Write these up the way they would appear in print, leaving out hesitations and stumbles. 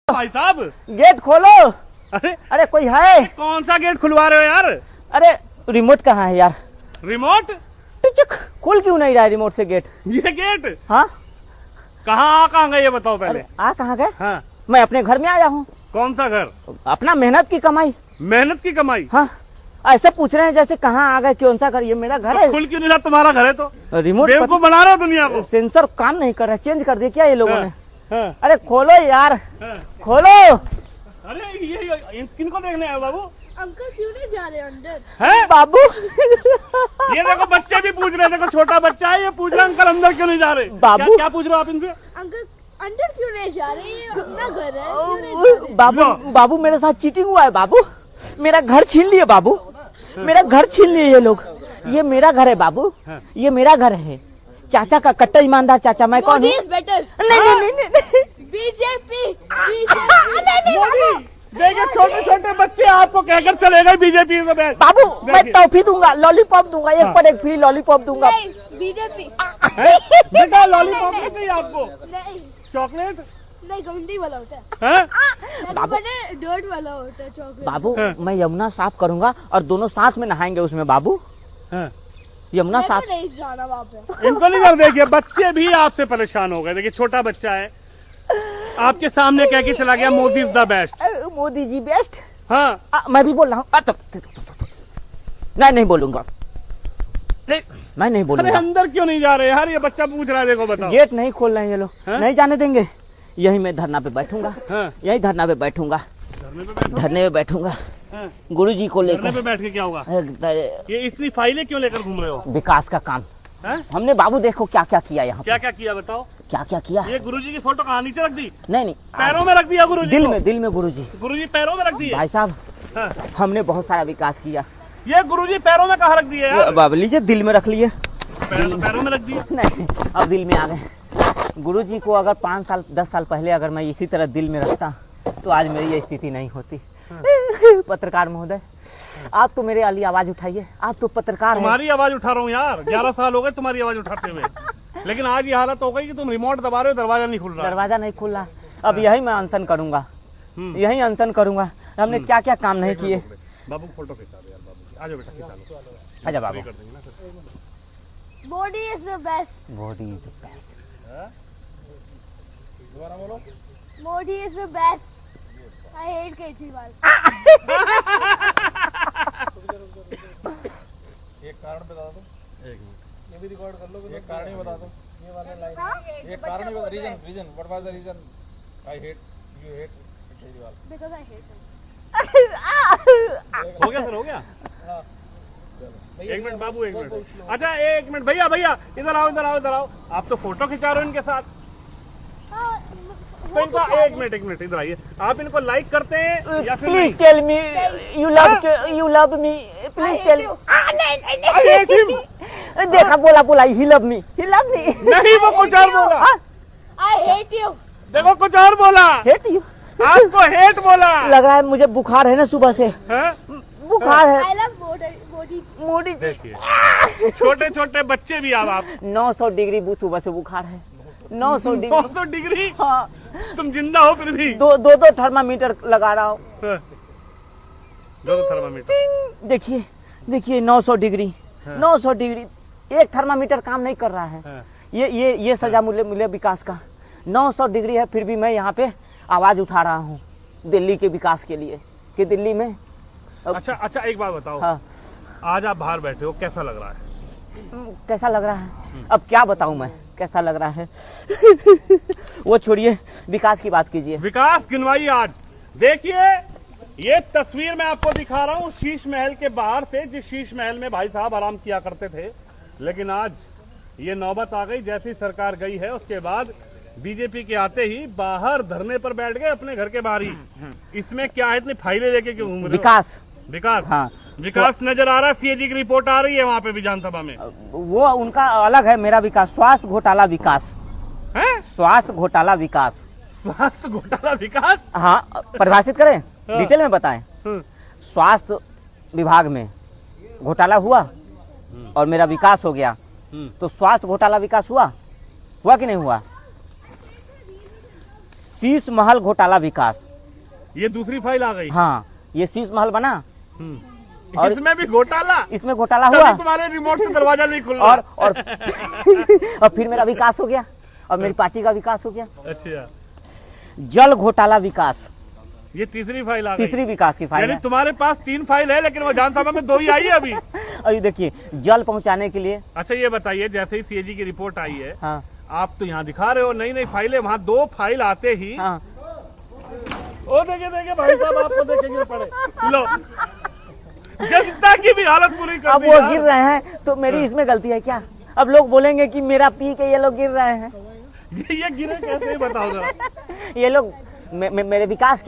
भाई साहब गेट खोलो। अरे अरे कोई है? कौन सा गेट खुलवा रहे हो यार? अरे रिमोट कहाँ है यार? रिमोट? टुचुक, खोल क्यों नहीं रहा है रिमोट से गेट? ये गेट हाँ कहाँ गए ये बताओ पहले। आ कहाँ गए? हाँ मैं अपने घर में आया हूँ। कौन सा घर? अपना मेहनत की कमाई। मेहनत की कमाई? हाँ ऐसे पूछ रहे हैं जैसे कहाँ आ गए, कौन सा घर? ये मेरा घर है। खुल क्यों नहीं रहा? तुम्हारा घर है तो रिमोट बेवकूफ बना रहे हो दुनिया को। सेंसर काम नहीं कर रहा, चेंज कर दिया क्या ये लोगों ने? हाँ, अरे खोलो यार, हाँ। खोलो। अरे ये किनको देखने आए हो बाबू? अंकल क्यों नहीं जा रहे अंदर? हैं? बाबू ये देखो बच्चे भी पूछ रहे, देखो छोटा बच्चा है ये पूछ रहा अंकल अंदर क्यों नहीं जा रहे? बाबू। क्या पूछ रहे हो आप इनसे? अंकल अंदर क्यों नहीं जा रहे? ये अपना घर है, क्यों नहीं जा रहे? बाबू बाबू मेरे साथ चीटिंग हुआ है बाबू। मेरा घर छीन लिए बाबू, मेरा घर छीन लिए ये लोग। ये मेरा घर है बाबू, ये मेरा घर है। चाचा का कट्टर ईमानदार चाचा। मैं कौन हूँ? Modi is better. नहीं। बीजेपी मोदी देखिए छोटे छोटे बच्चे आपको कहकर चले गए बीजेपी से बैठ। बाबू मैं टॉफी दूंगा, लॉलीपॉप दूंगा, एक पर एक फ्री लॉलीपॉप दूंगा। बीजेपी बेटा लॉलीपॉप नहीं चाहिए आपको? नहीं चॉकलेट? नहीं गंदी वाला होता है। हैं? बाबू डर्ट वाला होता है चॉकलेट। बाबू मैं यमुना साफ करूंगा और दोनों साथ में नहाएंगे उसमें बाबू। हाँ। यमुना मेरे साफ। को नहीं जाना वहाँ पे। इनको नहीं कर। देखिए बच्चे भी आपसे परेशान हो गए। देखिए छोटा बच्चा है आपके सामने कह के चला गया Modi is the best. Modi ji best. हाँ मैं भी बोल रहा हूँ। नहीं बोलूंगा, मैं नहीं अरे बोलूंगा। अंदर क्यों नहीं जा रहे यार? ये बच्चा पूछ रहा है, देखो बताओ। गेट नहीं खोल रहे हैं ये लोग, हाँ? नहीं जाने देंगे। यही मैं धरना पे बैठूंगा, हाँ। यही धरना पे बैठूंगा, धरने पे बैठो। धरने पे बैठूंगा हाँ। गुरुजी को धरने लेकर। पे बैठ के क्या होगा? ये इतनी फाइलें क्यों लेकर घूम रहे हो? विकास का काम हैं? हमने बाबू देखो क्या क्या किया यहाँ। क्या क्या किया बताओ? क्या क्या किया? ये गुरुजी की फोटो कहाँ नीचे रख दी? नहीं पैरों में रख दिया गुरुजी दिल को? में, दिल में गुरुजी। गुरुजी पैरों में रख दिए? भाई साहब हाँ। हमने बहुत सारा विकास किया। ये गुरुजी पैरों में कहाँ रख दिए यार? बाबा लीजिए, दिल में रख लिए। पैरों में रख दिए? नहीं अब दिल में आ गए। गुरुजी को अगर 5 साल 10 साल पहले अगर मैं इसी तरह दिल में रखता तो आज मेरी ये स्थिति नहीं होती। पत्रकार महोदय आप तो मेरे वाली आवाज उठाइए, आप तो पत्रकार हैं। तुम्हारी आवाज उठा रहा हूँ यार, 11 साल हो गए तुम्हारी आवाज उठाते हुए, लेकिन आज ये हालत हो गई कि तुम रिमोट दबा रहे हो, दरवाजा नहीं खुल रहा। दरवाजा नहीं खुल रहा। अब यही मैं अनशन करूंगा, यही अनशन करूंगा। हमने क्या क्या काम नहीं किए। बाबू फोटो खिंचा दो यार बाबू। आजा बेटा खिंचा लो। अच्छा बाबू। Modi is the best. Modi is the best. दोबारा बोलो। Modi is the best. I hate Kejriwal. एक कारण बता दो। एक मिनट ये भी रिकॉर्ड कर लो। एक कारण ही बता दो। ये वाला लाइन एक कारण ही बता। Reason what was the reason I hate you hate Kejriwal? Because I hate him. हो गया सर, हो गया। एक मिनट बाबू, एक मिनट। अच्छा एक मिनट भैया, इधर आओ इधर आओ इधर आओ। आप तो फोटो खिंचा रहे हो इनके साथ। तो इनको एक मिनट इधर आइए। आप इनको लाइक करते हैं या फिर please tell me you love me. Please tell. देखा बोला ही लव मी, ही लव मी। नहीं वो कुछ और बोला। आई हेट यू। देखो कुछ और बोला। Hate you. आपको हेट बोला। लग रहा है मुझे बुखार है ना सुबह से, हैं? बुखार है। I love Modi. मोदी जी देखिए छोटे छोटे बच्चे भी आप 900 डिग्री सुबह से बुखार है। 900 डिग्री। 900 डिग्री? हाँ तुम जिंदा हो फिर भी? दो थर्मामीटर लगा रहा हूँ। दो थर्मामीटर। देखिए 900 डिग्री। 900 डिग्री एक थर्मामीटर काम नहीं कर रहा है। ये सजा मिले विकास का। 900 डिग्री है फिर भी मैं यहाँ पे आवाज उठा रहा हूँ दिल्ली के विकास के लिए कि दिल्ली में। अच्छा एक बात बताओ। हाँ आज आप बाहर बैठे हो, कैसा लग रहा है? कैसा लग रहा है? अब क्या बताऊं मैं कैसा लग रहा है। वो छोड़िए, विकास की बात कीजिए। विकास गिनवाइए आज। देखिए ये तस्वीर मैं आपको दिखा रहा हूँ शीश महल के बाहर से, जिस शीश महल में भाई साहब आराम किया करते थे। लेकिन आज ये नौबत आ गई, जैसी सरकार गई है उसके बाद बीजेपी के आते ही बाहर धरने पर बैठ गए अपने घर के बाहर ही। इसमें क्या है, इतनी फाइलें लेके क्यों घूम रहे हो? विकास हाँ विकास नजर आ रहा है। सीएजी की रिपोर्ट आ रही है वहाँ पे विधानसभा में। वो उनका अलग है, मेरा विकास स्वास्थ्य घोटाला विकास है। स्वास्थ्य घोटाला विकास। स्वास्थ्य घोटाला विकास? हाँ परिभाषित करें, डिटेल में बताएं। स्वास्थ्य विभाग में घोटाला हुआ और मेरा विकास हो गया, तो स्वास्थ्य घोटाला विकास हुआ कि नहीं हुआ? शीश महल घोटाला विकास। ये दूसरी फाइल आ गई। हाँ, ये शीश महल बना, और इसमें भी घोटाला। इसमें घोटाला तभी हुआ, तुम्हारे रिमोट से दरवाजा नहीं खुल रहा। और और फिर मेरा विकास हो गया, और मेरी पार्टी का विकास हो गया। अच्छा, जल घोटाला विकास, ये तीसरी फाइल आ गई। तीसरी विकास की फाइल यानी है। तुम्हारे पास 3 फाइल है, लेकिन वो विधानसभा में 2 ही आई है अभी। अभी देखिए, जल पहुंचाने के लिए। अच्छा, ये बताइए, जैसे ही सीएजी की रिपोर्ट आई है, हाँ आप तो यहाँ दिखा रहे हो नई नई फाइलें, वहाँ 2 फाइल आते ही हाँ, ओ देखिए भाई साहब, आपको देखेंगे पड़े लो, जनता की भी हालत बुरी कर अब दी वो यार। गिर रहे हैं तो मेरी इसमें गलती है क्या? अब लोग बोलेंगे कि मेरा पी के ये लोग गिर रहे हैं। ये गिरे कैसे, ही बताओ जरा। ये लोग मेरे विकास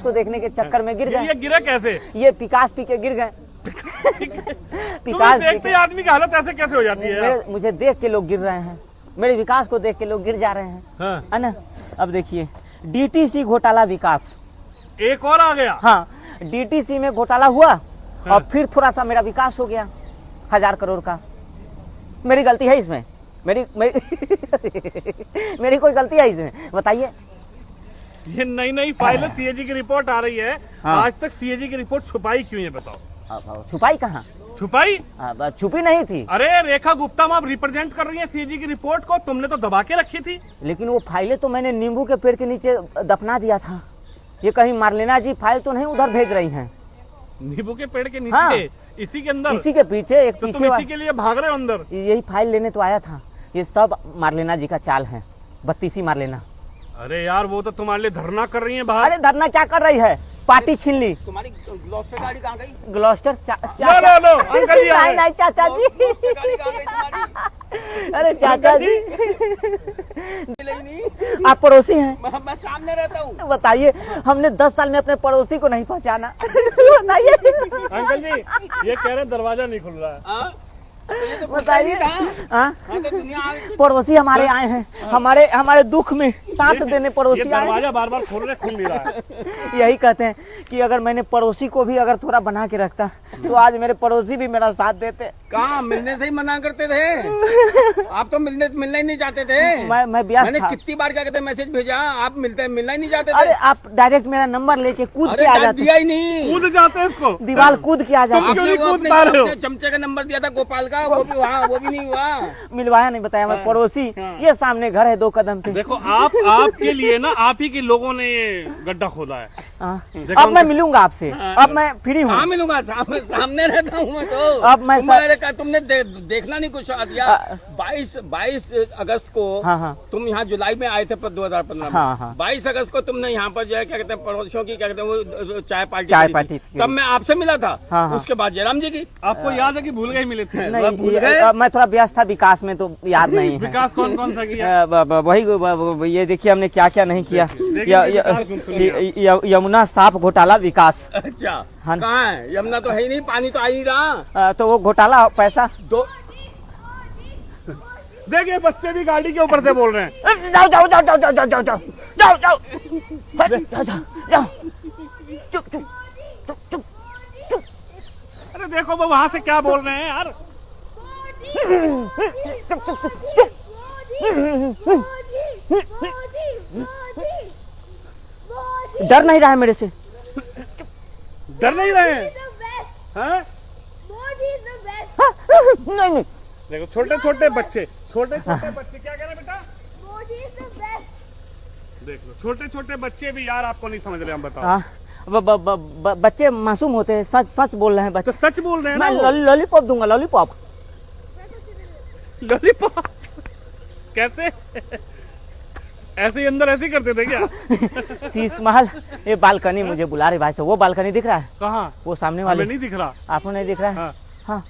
को देखने के चक्कर में गिर ये गए। गिरे कैसे? ये विकास पी के गिर गए। तुम्हें देखते ही आदमी की हालत ऐसे कैसे हो जाती है यार? मुझे देख के लोग गिर रहे हैं, मेरे विकास को देख के लोग गिर जा रहे हैं, हाँ। है ना? अब देखिए, डीटीसी घोटाला विकास। एक और आ गया। हाँ, डीटीसी में घोटाला हुआ, और फिर थोड़ा सा मेरा विकास हो गया 1000 करोड़ का। मेरी गलती है इसमें? मेरी मेरी कोई गलती है इसमें? बताइए। ये नई नई फाइलें, सीएजी की रिपोर्ट आ रही है। हाँ। आज तक सीएजी की रिपोर्ट छुपाई क्यों है, बताओ? अब छुपाई कहाँ? छुपाई? छुपी नहीं थी, अरे रेखा गुप्ता, आप रिप्रेजेंट कर रही है सीएजी की रिपोर्ट को, तुमने तो दबा के रखी थी। लेकिन वो फाइलें तो मैंने नींबू के पेड़ के नीचे दफना दिया था। ये कहीं मार्लेना जी फाइल तो नहीं उधर भेज रही हैं? नींबू के पेड़ के नीचे? हाँ। इसी के अंदर? इसी के पीछे एक तो तुम पीछे इसी के लिए भाग रहे हो अंदर? यही फाइल लेने तो आया था। ये सब मार्लेना जी का चाल है, 32 मार्लेना। अरे यार, वो तो तुम्हारे लिए धरना कर रही है बाहर। अरे धरना क्या कर रही है? पार्टी छीन ली। तुम्हारी ग्लॉस्टर गाड़ी कहाँ गई? ग्लॉस्टर नो, अंकल जी आए। नहीं नहीं चाचा जी। ग्लॉस्टर गाड़ी कहाँ गई तुम्हारी? अरे चाचा जी, मिली नहीं। आप पड़ोसी हैं? मैं सामने रहता हूँ। बताइए, हमने 10 साल में अपने पड़ोसी को नहीं पहचाना। बताइए अंकल जी, ये कह रहे दरवाजा नहीं खुल रहा है। हाँ? तो ये तो बताइए। हाँ, हाँ, तो दुनिया आ गई। पड़ोसी हमारे आए हैं, हमारे दुख में साथ देने ये पड़ोसी आए हैं। दरवाजा बार बार खुल नहीं रहा है। यही कहते हैं कि अगर मैंने पड़ोसी को भी अगर थोड़ा बना के रखता तो आज मेरे पड़ोसी भी मेरा साथ देते। कहाँ मिलने से ही मना करते थे? आप तो मिलना ही नहीं चाहते थे। मैं व्यस्त मैंने था। कितनी बार क्या कहते मैसेज भेजा, आप मिलना ही नहीं चाहते थे। अरे आप डायरेक्ट मेरा नंबर लेके कूद अरे के आ डाल जाते, दिया ही नहीं। कूद जाते हैं इसको। दीवार कूद के आ तुम जाते। क्यों नहीं आपने वो कूद पा रहे हो? अपने चमचे का नंबर दिया था गोपाल का, वो भी नहीं हुआ। मिलवाया नहीं, बताया मैं पड़ोसी। ये सामने घर है 2 कदम पे। देखो, आपके लिए ना, आप ही के लोगों ने ये गड्ढा खोदा है। हाँ। देखो अब मैं मिलूंगा आपसे, अब मैं फ्री कहाँ हूँ। मिलूंगा? सामने रहता हूँ मैं तो। अब मैं तुमने देखना नहीं कुछ दिया। 22 अगस्त को हाँ हाँ तुम यहाँ जुलाई में आए थे 2015 में। हाँ, हाँ। 22 अगस्त को तुमने यहाँ पर जो है क्या कहते हैं पड़ोसियों की क्या कहते हैं वो चाय पार्टी चाय करी थी। पार्टी थी। तब मैं आपसे मिला था। हाँ, हाँ। उसके बाद जयराम जी की। आपको याद है कि भूल गए मिले थे? नहीं, भूल गए? मैं थोड़ा व्यस्त था विकास में, तो याद नहीं है। विकास कौन कौन सा किया? वही ये देखिए हमने क्या क्या नहीं किया। देखिए, विकास तुम सुनिए। यमुना साफ घोटाला विकास। अच्छा, हाँ। कहाँ है? यमुना तो है ही नहीं, पानी तो आ ही नहीं रहा। तो वो घोटाला पैसा। देखिए, बच्चे भी गाड़ी के ऊपर से बोल रहे हैं। जाओ जाओ जाओ जाओ जाओ जाओ जाओ जाओ जाओ जाओ जाओ जाओ जाओ। चुप चुप चुप चुप चुप। अरे देखो, वो वहां से क्या बोल रहे हैं यार। डर नहीं रहा है मेरे से? डर नहीं रहे हैं? हाँ? नहीं नहीं, देखो, छोटे छोटे बच्चे क्या कह रहे हैं बेटा? देख लो, छोटे छोटे बच्चे भी यार आपको नहीं समझ रहे, हम बताओ। हाँ, बच्चे मासूम होते हैं, सच सच बोल रहे हैं तो बच्चे। सच बोल रहे हैं ना मैं वो। लॉलीपॉप दूंगा, लॉलीपॉप। लॉलीपॉप कैसे? ऐसे ही अंदर ऐसे ही करते थे क्या? शीश महल, ये बालकनी मुझे बुला रही भाई साहब। वो बालकनी दिख रहा है? कहाँ? वो सामने हमें वाली। नहीं दिख रहा। आपको नहीं दिख रहा है? हाँ। हाँ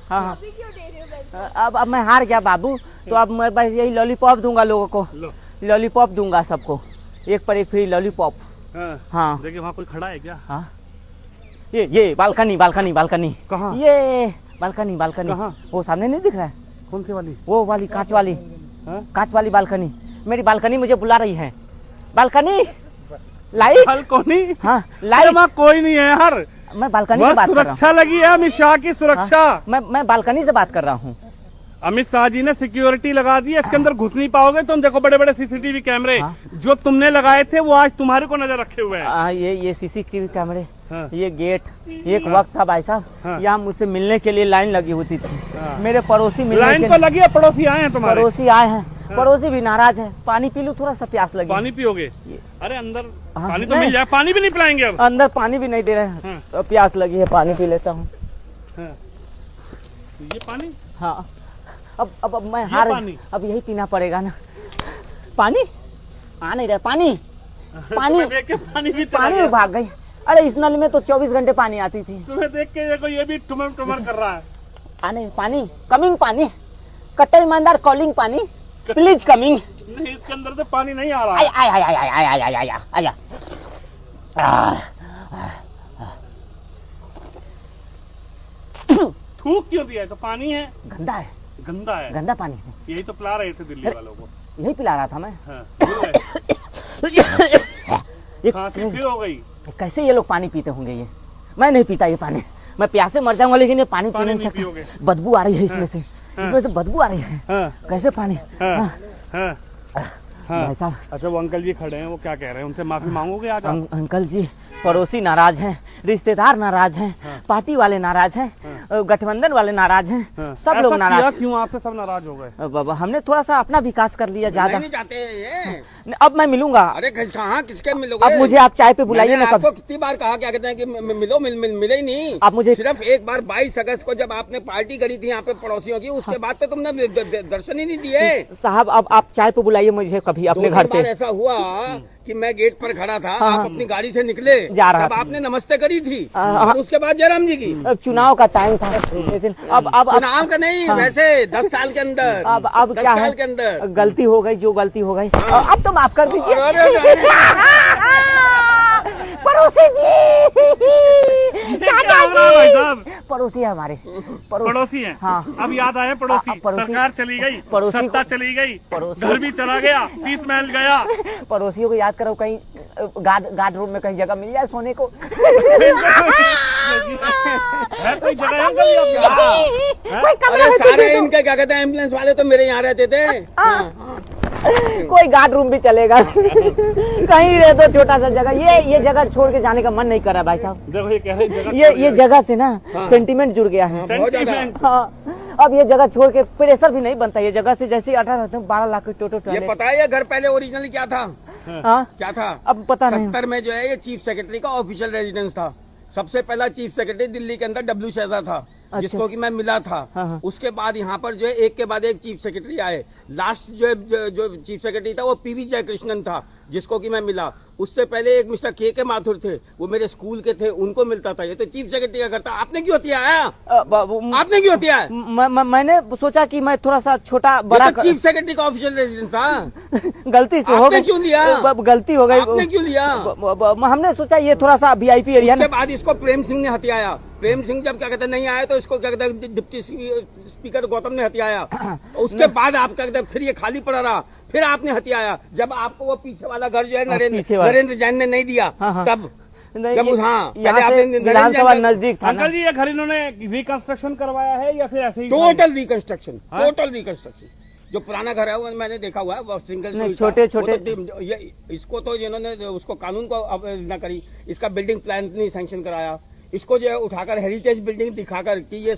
हाँ हाँ। अब मैं हार गया बाबू, तो अब मैं बस यही लॉलीपॉप दूंगा लोगों को। लो। लॉलीपॉप दूंगा सबको, एक पर एक फ्री लॉलीपॉप। हाँ। हाँ देखिए, वहाँ कोई खड़ा है क्या? हाँ, ये बालकनी कहाँ? ये बालकनी कहाँ? वो सामने नहीं दिख रहा है? कौन सी वाली? वो वाली कांच वाली। हाँ? कांच वाली बालकनी। मेरी बालकनी मुझे बुला रही है। Balcony light. बालकनी? हाँ अरे लाइट। वहाँ कोई नहीं है यार। मैं बालकनी से बस बात कर रहा हूँ। सुरक्षा लगी है, अमित शाह की सुरक्षा। मैं बालकनी से बात कर रहा हूँ। अमित शाह जी ने सिक्योरिटी लगा दी है, इसके अंदर घुस नहीं पाओगे तुम। देखो बड़े बड़े सीसीटीवी कैमरे जो तुमने लगाए थे वो आज तुम्हारे को नजर रखे हुए हैं। ये सीसीटीवी कैमरे, हाँ। ये गेट, एक वक्त था भाई साहब, हाँ। यहाँ मुझसे मिलने के लिए लाइन लगी होती थी। हाँ। मेरे पड़ोसी मिलने लाइन के तो लगी है, पड़ोसी आए हैं तुम्हारे। पड़ोसी आए हैं, पड़ोसी भी नाराज है। पानी पी लूं, थोड़ा सा प्यास लगी। पानी पियोगे? अरे अंदर हाँ, पानी तो नहीं। मिल जाए, पानी भी नहीं पिलाएंगे अब। अंदर पानी भी नहीं दे रहे हैं, हाँ। तो प्यास लगी है, पानी पी लेता हूँ। हाँ। ये पानी हाँ, अब मैं हार, पानी? अब यही पीना पड़ेगा ना। पानी आ नहीं रहा, पानी तुम्हें देख के पानी भी चला पानी गया। भाग गई। अरे इस नल में तो 24 घंटे पानी आती थी। तुम्हें देख के देखो ये भी टुमर टुमर कर रहा है। आने पानी, कमिंग पानी, कट्टर ईमानदार कॉलिंग पानी, प्लीज कमिंग। नहीं, इसके अंदर से पानी नहीं आ रहा आया है। आया आया आया आया आया आया आया। थूक क्यों दिया है? तो पानी है, गंदा है, गंदा है। गंदा पानी है। यही तो पिला रहे थे दिल्ली वालों को। यही पिला रहा था मैं। हाँ, भूल गए। ये खांसी फिर हो गई। कैसे ये लोग पानी पीते होंगे? ये मैं नहीं पीता ये पानी, मैं प्यासे मर जाऊंगा, लेकिन ये पानी पी पानी नहीं नहीं पियोगे। सकता। बदबू आ रही है इसमें से, इसमें से बदबू आ रही है। हाँ, कैसे पानी? हाँ, हाँ, हाँ, हाँ। भाई साहब, अच्छा, वो अंकल जी खड़े हैं, वो क्या कह रहे हैं? उनसे माफी मांगोगे आज आप? अंकल जी, पड़ोसी नाराज हैं, रिश्तेदार नाराज हैं, पार्टी वाले नाराज हैं, गठबंधन वाले नाराज हैं, हाँ। सब लोग ऐसा नाराज। किया क्यों? आपसे सब नाराज हो गए? बाबा, हमने थोड़ा सा अपना विकास कर लिया ज्यादा। नहीं चाहते ये। अब मैं मिलूंगा। अरे कहाँ किसके मिलोगे? अब मुझे आप चाय पे बुलाइए मैंने ना आपको कभी। कितनी बार कहा, क्या कहते हैं कि मिलो, मिले ही नहीं। आप मुझे सिर्फ एक बार 22 अगस्त को जब आपने पार्टी करी थी यहाँ पे पड़ोसियों की, उसके बाद तो तुमने दर्शन ही नहीं दिए। साहब, अब आप चाय पे बुलाइए मुझे कभी अपने घर 2-3 बार पे। ऐसा हुआ कि मैं गेट पर खड़ा था, हाँ, आप अपनी गाड़ी से निकले, जा रहा तब था। आपने नमस्ते करी थी, हाँ। और उसके बाद जयराम जी की। अब चुनाव का टाइम था, लेकिन अब चुनाव का नहीं, वैसे 10 साल के अंदर, अब 10 क्या साल है, के अंदर गलती हो गई, जो गलती हो गई अब तो माफ कर दीजिए। पड़ोसी जी, चाचा भाई साहब, जी, पड़ोसी है हमारे, पड़ोसी हैं। हाँ। अब याद आए पड़ोसी। पड़ोसी- सरकार चली गई, पड़ोसी सत्ता को- चली गई, पड़ोसी- घर भी चला गया, 30 महल गया। पड़ोसियों को याद करो, कहीं गार्ड रूम में कहीं जगह मिल जाए सोने को। है कोई जगह है कभी आपके यहाँ? कोई कमरा अरे है तो सारे दे दो। इनके क्या कहते हैं एम्बुलेंस वाले तो मेरे यहाँ रहते थे। कोई गार्ड रूम भी चलेगा। कहीं रह दो छोटा सा जगह, ये जगह छोड़ के जाने का मन नहीं कर रहा भाई साहब। देखो ये कह रहे हैं जगह ये जगह से ना सेंटीमेंट जुड़ गया है। बहुत ज्यादा। Sentiment। हाँ, अब ये जगह छोड़ के प्रेशर भी नहीं बनता। ये जगह से जैसे 12 लाख के टोटल ये पता है ये घर पहले ओरिजिनली क्या था? हाँ, क्या था? अब पता नहीं। 70 में जो है ये चीफ सेक्रेटरी का ऑफिशियल रेजिडेंस था। सबसे पहला चीफ सेक्रेटरी दिल्ली के अंदर डब्ल्यू शहजाद था, जिसको कि मैं मिला था। हाँ। उसके बाद यहाँ पर जो है एक के बाद एक चीफ सेक्रेटरी आए। लास्ट जो चीफ सेक्रेटरी था वो पीवी जयकृष्णन था, जिसको कि मैं मिला। उससे पहले एक मिस्टर के माथुर थे, वो मेरे स्कूल के थे, उनको मिलता था। ये तो चीफ सेक्रेटरी का करता। आपने क्यों हत्या आया? आपने क्यों हत्या है? मैंने सोचा कि मैं थोड़ा सा छोटा बड़ा तो चीफ सेक्रेटरी का ऑफिशियल रेजिडेंस था। गलती से हो आपने गई। क्यों लिया? गलती हो गई। आपने क्यों लिया? हमने सोचा ये थोड़ा सा VIP एरिया उसके ना। बाद इसको प्रेम सिंह ने हत्याया। प्रेम सिंह जब क्या कहते हैं नहीं आया, तो इसको क्या कहते हैं डिप्टी स्पीकर गौतम ने हत्याया। उसके बाद आप क्या कहते हैं फिर ये खाली पड़ा रहा, फिर आपने हत्याया। जब आपको वो पीछे वाला घर जो है नरेंद्र जैन ने नहीं दिया, हाँ। तब नहीं, जब हाँ पहले यहाँ आपने से नरेंद्र विधानसभा जैन नजदीक था ना। अंकल जी ये घर इन्होंने रिकंस्ट्रक्शन करवाया है या फिर ऐसे ही? Total reconstruction, total reconstruction. जो पुराना घर है वो मैंने देखा हुआ है, वो सिंगल नहीं, स्टोरी था। छोटे- वो तो ये इसको तो जिन्होंने उसको कानून को अवहेलना करी, इसका बिल्डिंग प्लान नहीं सैंक्शन कराया, इसको जो है उठाकर हेरिटेज बिल्डिंग दिखाकर कि ये